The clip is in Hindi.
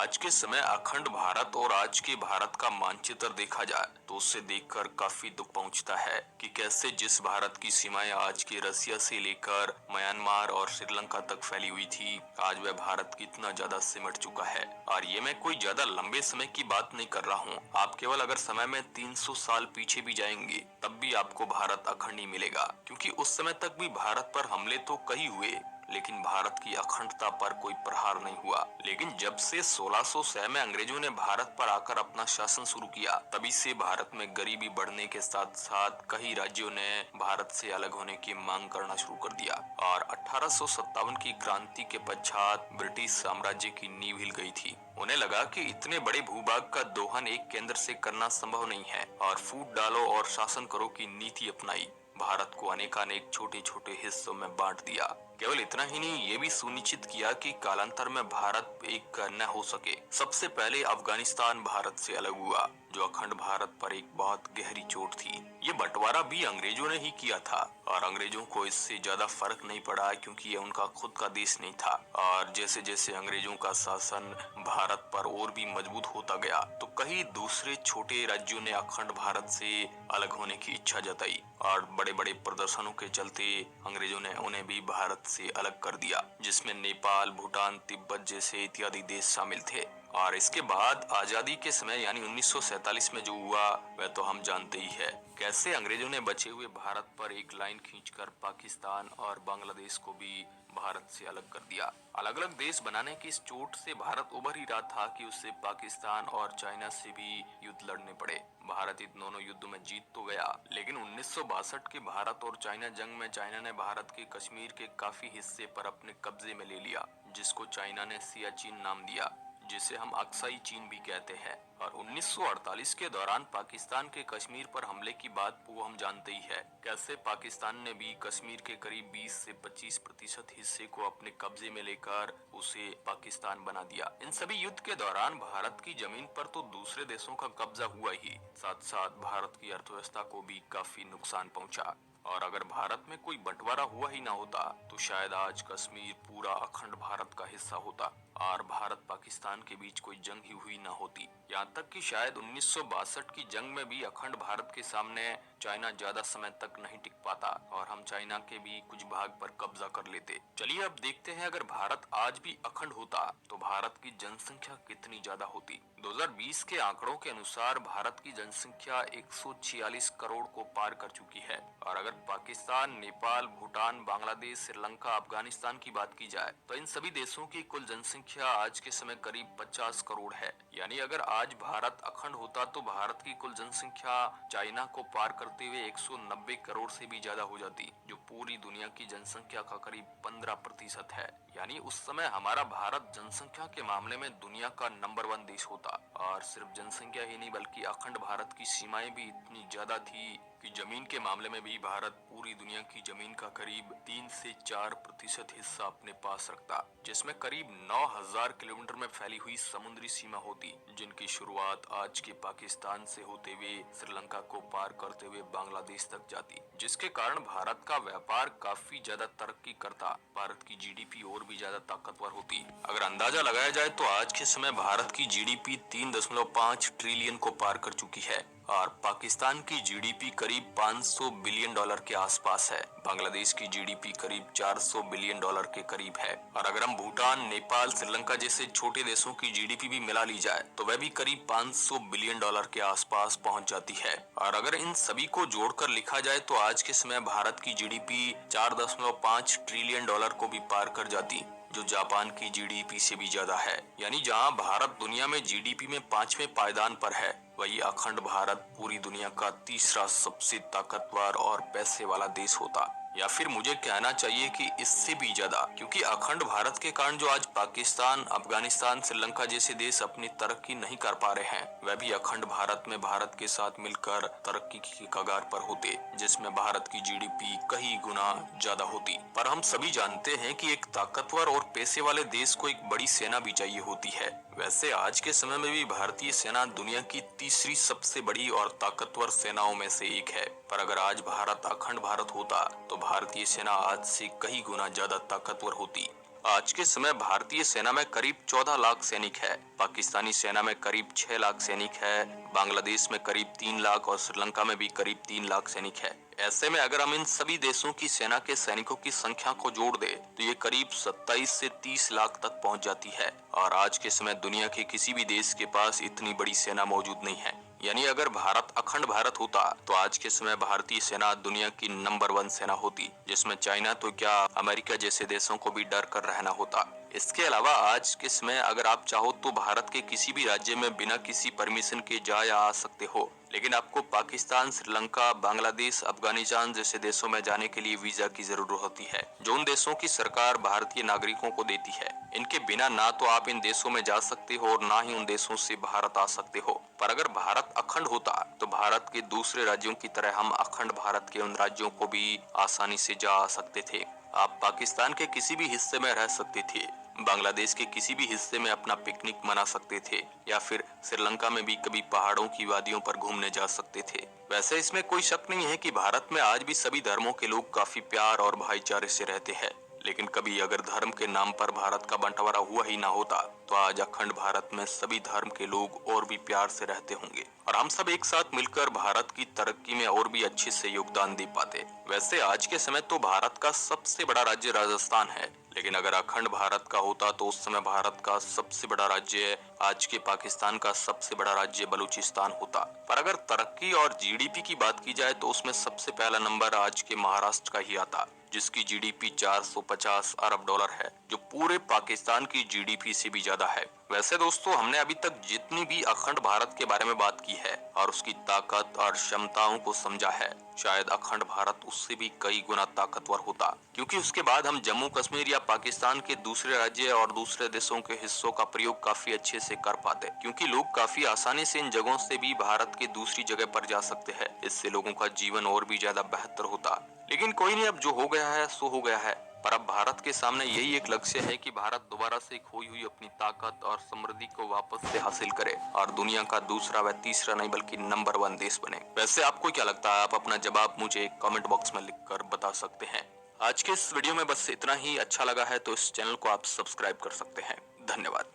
आज के समय अखंड भारत और आज के भारत का मानचित्र देखा जाए तो उससे देखकर काफी दुख पहुंचता है कि कैसे जिस भारत की सीमाएं आज के रसिया से लेकर म्यांमार और श्रीलंका तक फैली हुई थी, आज वह भारत कितना ज्यादा सिमट चुका है। और ये मैं कोई ज्यादा लंबे समय की बात नहीं कर रहा हूँ। आप केवल अगर समय में 300 साल पीछे भी जाएंगे तब भी आपको भारत अखंड ही मिलेगा, क्योंकि उस समय तक भी भारत पर हमले तो कई हुए लेकिन भारत की अखंडता पर कोई प्रहार नहीं हुआ। लेकिन जब से 1606 में अंग्रेजों ने भारत पर आकर अपना शासन शुरू किया, तभी से भारत में गरीबी बढ़ने के साथ साथ कई राज्यों ने भारत से अलग होने की मांग करना शुरू कर दिया और 1857 की क्रांति के पश्चात ब्रिटिश साम्राज्य की नींव हिल गई थी। उन्हें लगा कि इतने बड़े भूभाग का दोहन एक केंद्र से करना संभव नहीं है और फूट डालो और शासन करो की नीति अपनाई। भारत को अनेकानेक छोटे छोटे हिस्सों में बांट दिया। केवल इतना ही नहीं, ये भी सुनिश्चित किया कि कालांतर में भारत एक न हो सके। सबसे पहले अफगानिस्तान भारत से अलग हुआ, जो अखंड भारत पर एक बहुत गहरी चोट थी। ये बंटवारा भी अंग्रेजों ने ही किया था और अंग्रेजों को इससे ज्यादा फर्क नहीं पड़ा क्योंकि ये उनका खुद का देश नहीं था। और जैसे जैसे अंग्रेजों का शासन भारत पर और भी मजबूत होता गया तो कई दूसरे छोटे राज्यों ने अखंड भारत से अलग होने की इच्छा जताई और बड़े बड़े प्रदर्शनों के चलते अंग्रेजों ने उन्हें भी भारत से अलग कर दिया, जिसमें नेपाल, भूटान, तिब्बत जैसे इत्यादि देश शामिल थे। और इसके बाद आजादी के समय यानी 1947 में जो हुआ वह तो हम जानते ही है। कैसे अंग्रेजों ने बचे हुए भारत पर एक लाइन खींचकर पाकिस्तान और बांग्लादेश को भी भारत से अलग कर दिया। अलग अलग देश बनाने की इस चोट से भारत उभर ही रहा था कि उसे पाकिस्तान और चाइना से भी युद्ध लड़ने पड़े। भारत इन दोनों युद्धों में जीत तो गया, लेकिन 1962 के भारत और चाइना जंग में चाइना ने भारत के कश्मीर के काफी हिस्से पर अपने कब्जे में ले लिया, जिसको चाइना ने सियाचिन नाम दिया, जिसे हम अक्साई चीन भी कहते हैं। और 1948 के दौरान पाकिस्तान के कश्मीर पर हमले की बात वो हम जानते ही है। कैसे पाकिस्तान ने भी कश्मीर के करीब 20 से 25% हिस्से को अपने कब्जे में लेकर उसे पाकिस्तान बना दिया। इन सभी युद्ध के दौरान भारत की जमीन पर तो दूसरे देशों का कब्जा हुआ ही, साथ साथ भारत की अर्थव्यवस्था को भी काफी नुकसान पहुंचा। और अगर भारत में कोई बंटवारा हुआ ही ना होता तो शायद आज कश्मीर पूरा अखंड भारत का हिस्सा होता और भारत पाकिस्तान के बीच कोई जंग ही हुई ना होती। यहाँ तक कि शायद 1962 की जंग में भी अखंड भारत के सामने चाइना ज्यादा समय तक नहीं टिक पाता और हम चाइना के भी कुछ भाग पर कब्जा कर लेते। चलिए अब देखते हैं, अगर भारत आज भी अखंड होता तो भारत की जनसंख्या कितनी ज्यादा होती। 2020 के आंकड़ों के अनुसार भारत की जनसंख्या 146 करोड़ को पार कर चुकी है। और अगर पाकिस्तान, नेपाल, भूटान, बांग्लादेश, श्रीलंका, अफगानिस्तान की बात की जाए तो इन सभी देशों की कुल जनसंख्या आज के समय करीब 50 करोड़ है। यानी अगर आज भारत अखंड होता तो भारत की कुल जनसंख्या चाइना को पार करते हुए 190 करोड़ से भी ज्यादा हो जाती, जो पूरी दुनिया की जनसंख्या का करीब 15% है। यानी उस समय हमारा भारत जनसंख्या के मामले में दुनिया का नंबर 1 देश होता। और सिर्फ जनसंख्या ही नहीं बल्कि अखंड भारत की सीमाएं भी इतनी ज्यादा थी कि जमीन के मामले में भी भारत पूरी दुनिया की जमीन का करीब 3 से 4% हिस्सा अपने पास रखता, जिसमें करीब 9000 किलोमीटर में फैली हुई समुद्री सीमा होती, जिनकी शुरुआत आज के पाकिस्तान से होते हुए श्रीलंका को पार करते हुए बांग्लादेश तक जाती, जिसके कारण भारत का व्यापार काफी ज्यादा तरक्की करता, भारत की जीडीपी और भी ज्यादा ताकतवर होती। अगर अंदाजा लगाया जाए तो आज के समय भारत की जीडीपी 3.5 ट्रिलियन को पार कर चुकी है और पाकिस्तान की जीडीपी करीब 500 बिलियन डॉलर के आसपास है। बांग्लादेश की जीडीपी करीब 400 बिलियन डॉलर के करीब है। और अगर हम भूटान, नेपाल, श्रीलंका जैसे छोटे देशों की जीडीपी भी मिला ली जाए तो वह भी करीब 500 बिलियन डॉलर के आसपास पहुंच जाती है। और अगर इन सभी को जोड़कर लिखा जाए तो आज के समय भारत की जीडीपी 4.5 ट्रिलियन डॉलर को भी पार कर जाती, जो जापान की जीडीपी से भी ज्यादा है। यानी जहां भारत दुनिया में जीडीपी में 5वें पायदान पर है, वही अखंड भारत पूरी दुनिया का तीसरा सबसे ताकतवर और पैसे वाला देश होता। या फिर मुझे कहना चाहिए कि इससे भी ज्यादा, क्योंकि अखंड भारत के कारण जो आज पाकिस्तान, अफगानिस्तान, श्रीलंका जैसे देश अपनी तरक्की नहीं कर पा रहे हैं, वह भी अखंड भारत में भारत के साथ मिलकर तरक्की की कगार पर होते, जिसमें भारत की जीडीपी कई गुना ज्यादा होती। पर हम सभी जानते हैं कि एक ताकतवर और पैसे वाले देश को एक बड़ी सेना भी चाहिए होती है। वैसे आज के समय में भी भारतीय सेना दुनिया की तीसरी सबसे बड़ी और ताकतवर सेनाओं में से एक है। पर अगर आज भारत अखंड भारत होता तो भारतीय सेना आज से कई गुना ज्यादा ताकतवर होती। आज के समय भारतीय सेना में करीब 14 लाख सैनिक है, पाकिस्तानी सेना में करीब 6 लाख सैनिक है, बांग्लादेश में करीब 3 लाख और श्रीलंका में भी करीब 3 लाख सैनिक है। ऐसे में अगर हम इन सभी देशों की सेना के सैनिकों की संख्या को जोड़ दे तो ये करीब 27 से 30 लाख तक पहुंच जाती है और आज के समय दुनिया के किसी भी देश के पास इतनी बड़ी सेना मौजूद नहीं है। यानी अगर भारत अखंड भारत होता तो आज के समय भारतीय सेना दुनिया की नंबर 1 सेना होती, जिसमें चाइना तो क्या अमेरिका जैसे देशों को भी डर कर रहना होता। इसके अलावा आज के समय अगर आप चाहो तो भारत के किसी भी राज्य में बिना किसी परमिशन के जा या आ सकते हो, लेकिन आपको पाकिस्तान, श्रीलंका, बांग्लादेश, अफगानिस्तान जैसे देशों में जाने के लिए वीजा की जरूरत होती है, जो उन देशों की सरकार भारतीय नागरिकों को देती है। इनके बिना ना तो आप इन देशों में जा सकते हो और ना ही उन देशों से भारत आ सकते हो। पर अगर भारत अखंड होता तो भारत के दूसरे राज्यों की तरह हम अखंड भारत के उन राज्यों को भी आसानी से जा आ सकते थे। आप पाकिस्तान के किसी भी हिस्से में रह सकते थे, बांग्लादेश के किसी भी हिस्से में अपना पिकनिक मना सकते थे या फिर श्रीलंका में भी कभी पहाड़ों की वादियों पर घूमने जा सकते थे। वैसे इसमें कोई शक नहीं है कि भारत में आज भी सभी धर्मों के लोग काफी प्यार और भाईचारे से रहते हैं, लेकिन कभी अगर धर्म के नाम पर भारत का बंटवारा हुआ ही ना होता तो आज अखंड भारत में सभी धर्म के लोग और भी प्यार से रहते होंगे और हम सब एक साथ मिलकर भारत की तरक्की में और भी अच्छे से योगदान दे पाते। वैसे आज के समय तो भारत का सबसे बड़ा राज्य राजस्थान है, लेकिन अगर अखंड भारत का होता तो उस समय भारत का सबसे बड़ा राज्य आज के पाकिस्तान का सबसे बड़ा राज्य बलूचिस्तान होता। पर अगर तरक्की और जीडीपी की बात की जाए तो उसमें सबसे पहला नंबर आज के महाराष्ट्र का ही आता, जिसकी जीडीपी 450 अरब डॉलर है, जो पूरे पाकिस्तान की जीडीपी से भी ज्यादा है। वैसे दोस्तों, हमने अभी तक जितनी भी अखंड भारत के बारे में बात की है और उसकी ताकत और क्षमताओं को समझा है, शायद अखंड भारत उससे भी कई गुना ताकतवर होता, क्योंकि उसके बाद हम जम्मू कश्मीर या पाकिस्तान के दूसरे राज्य और दूसरे देशों के हिस्सों का प्रयोग काफी अच्छे से कर पाते, क्योंकि लोग काफी आसानी से इन जगहों से भी भारत के दूसरी जगह पर जा सकते हैं। इससे लोगों का जीवन और भी ज्यादा बेहतर होता। लेकिन कोई नहीं, अब जो हो गया है सो हो गया है। पर अब भारत के सामने यही एक लक्ष्य है कि भारत दोबारा से खोई हुई अपनी ताकत और समृद्धि को वापस से हासिल करे और दुनिया का दूसरा व तीसरा नहीं बल्कि नंबर 1 देश बने। वैसे आपको क्या लगता है? आप अपना जवाब मुझे कमेंट बॉक्स में लिखकर बता सकते हैं। आज के इस वीडियो में बस इतना ही। अच्छा लगा है तो इस चैनल को आप सब्सक्राइब कर सकते हैं। धन्यवाद।